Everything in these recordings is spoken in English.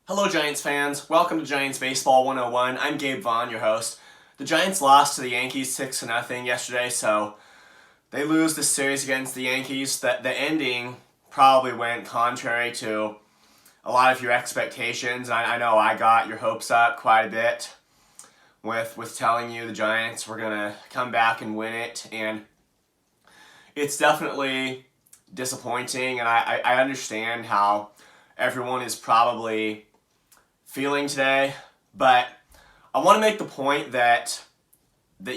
Hello Giants fans, welcome to Giants Baseball 101. I'm Gabe Vaughn, your host. The Giants lost to the Yankees 6-0 yesterday, so they lose the series against the Yankees. The ending probably went contrary to a lot of your expectations. I know I got your hopes up quite a bit with telling you the Giants were going to come back and win it, and it's definitely disappointing, and I understand how everyone is probably feeling today, but I want to make the point that a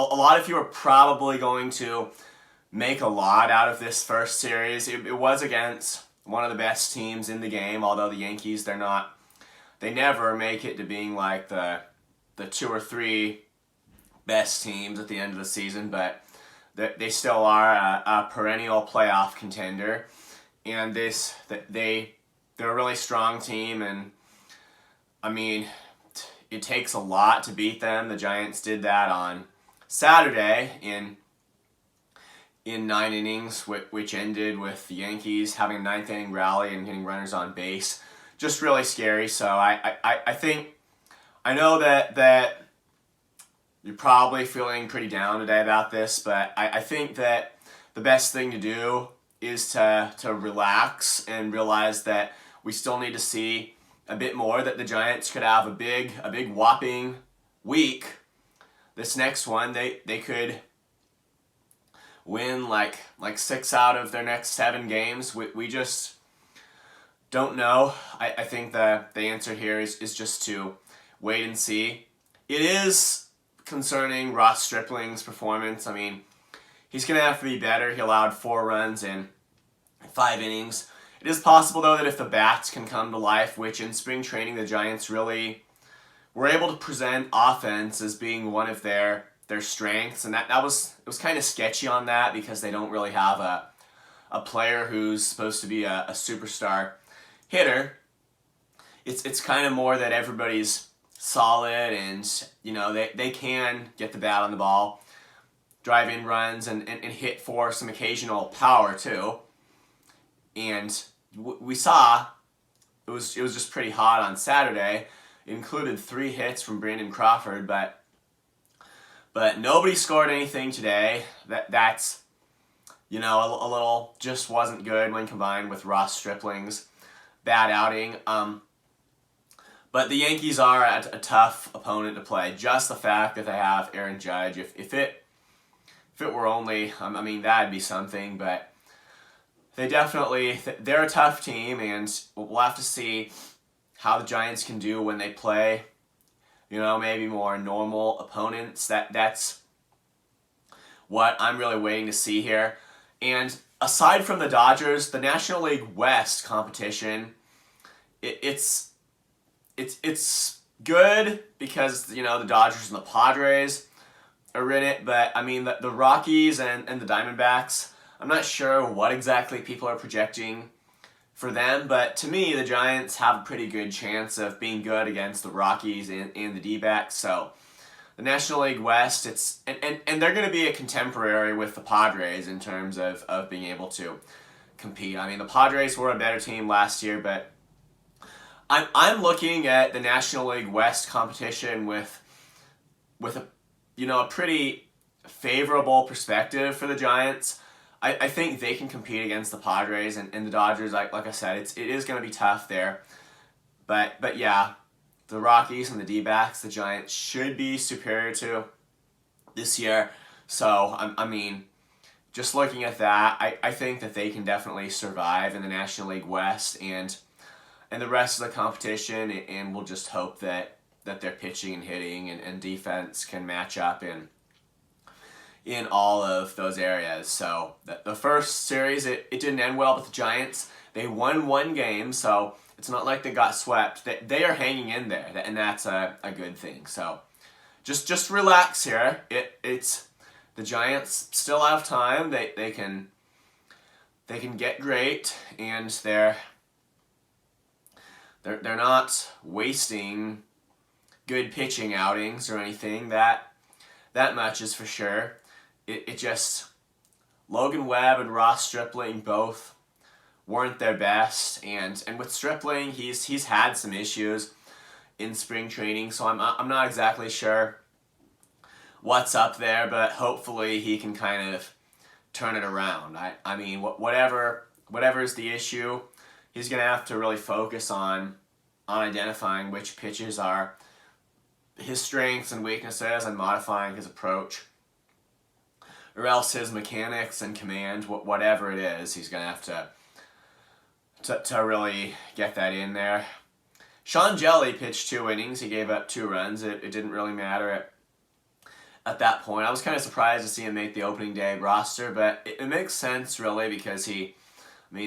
lot of you are probably going to make a lot out of this first series. It was against one of the best teams in the game, although the Yankees, they never make it to being like the two or three best teams at the end of the season, but they still are a perennial playoff contender, and they're a really strong team, and I mean, it takes a lot to beat them. The Giants did that on Saturday in 9 innings, which ended with the Yankees having a ninth inning rally and getting runners on base. Just really scary. So I think, I know that you're probably feeling pretty down today about this, but I think that the best thing to do is to relax and realize that we still need to see a bit more, that the Giants could have a big whopping week. This next one, they could win like 6 out of their next 7 games. We just don't know. I think the answer here is just to wait and see. It is concerning Ross Stripling's performance. I mean, he's going to have to be better. He allowed 4 runs in 5 innings. It is possible, though, that if the bats can come to life, which in spring training the Giants really were able to present offense as being one of their strengths, and it was kind of sketchy on that because they don't really have a player who's supposed to be a superstar hitter. It's kind of more that everybody's solid, and they can get the bat on the ball, drive in runs, and hit for some occasional power too. And we saw it was just pretty hot on Saturday. It included 3 hits from Brandon Crawford, but nobody scored anything today. That's a little just wasn't good when combined with Ross Stripling's bad outing. But the Yankees are a tough opponent to play. Just the fact that they have Aaron Judge, if it were only, that'd be something, but they're a tough team, and we'll have to see how the Giants can do when they play, maybe more normal opponents. That's what I'm really waiting to see here. And aside from the Dodgers, the National League West competition, it's good because, the Dodgers and the Padres are in it, but the Rockies and the Diamondbacks, I'm not sure what exactly people are projecting for them, but to me, the Giants have a pretty good chance of being good against the Rockies and the D-backs. So the National League West, and they're going to be a contemporary with the Padres in terms of being able to compete. The Padres were a better team last year, but I'm looking at the National League West competition with a pretty favorable perspective for the Giants. I think they can compete against the Padres and the Dodgers. Like I said, it is going to be tough there. But yeah, the Rockies and the D-backs, the Giants should be superior to this year. So, just looking at that, I think that they can definitely survive in the National League West and the rest of the competition, and we'll just hope that their pitching and hitting and defense can match up in all of those areas. So the first series, it didn't end well with the Giants. They won 1 game, so it's not like they got swept. They are hanging in there, and that's a good thing. So just relax here. It's the Giants still have time. They can get great, and they're not wasting good pitching outings or anything. That much is for sure. It just, Logan Webb and Ross Stripling both weren't their best, and with Stripling, he's had some issues in spring training, so I'm not exactly sure what's up there, but hopefully he can kind of turn it around. I mean, whatever is the issue, he's gonna have to really focus on identifying which pitches are his strengths and weaknesses and modifying his approach, or else his mechanics and command, whatever it is, he's gonna have to really get that in there. Sean Jelly pitched 2 innings. He gave up 2 runs. It didn't really matter at that point. I was kind of surprised to see him make the opening day roster, but it makes sense really because the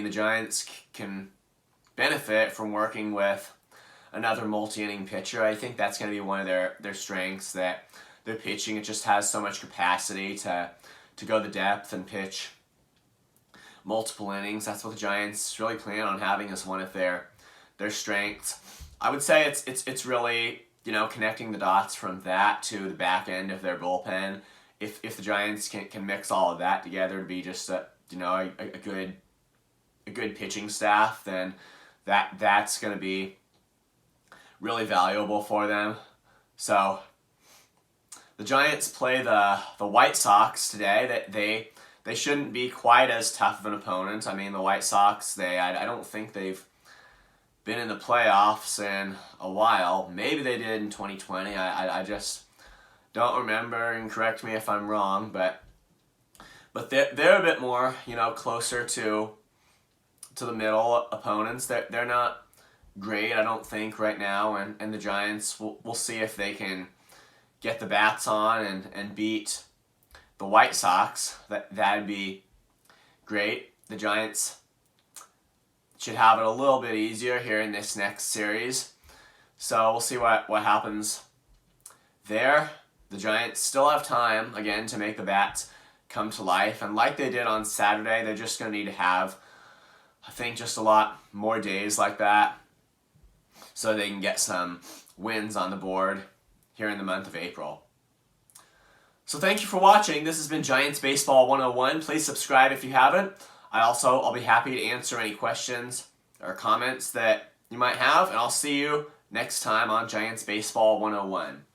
Giants can benefit from working with another multi-inning pitcher. I think that's going to be one of their strengths, that their pitching, it just has so much capacity to go the depth and pitch multiple innings. That's what the Giants really plan on having as one of their strengths. I would say it's really, connecting the dots from that to the back end of their bullpen. If the Giants can mix all of that together to be just a good pitching staff, then that's going to be really valuable for them. So the Giants play the White Sox today. That they shouldn't be quite as tough of an opponent. I mean, the White Sox, I don't think they've been in the playoffs in a while. Maybe they did in 2020. I just don't remember, and correct me if I'm wrong, but they're a bit more, closer to the middle opponents. They're not great, I don't think, right now, and the Giants, we'll see if they can get the bats on and beat the White Sox. That'd be great. The Giants should have it a little bit easier here in this next series. So we'll see what happens there. The Giants still have time, again, to make the bats come to life. And like they did on Saturday, they're just going to need to have, I think, just a lot more days like that so they can get some wins on the board here in the month of April. So thank you for watching. This has been Giants Baseball 101. Please subscribe if you haven't. I'll be happy to answer any questions or comments that you might have, and I'll see you next time on Giants Baseball 101.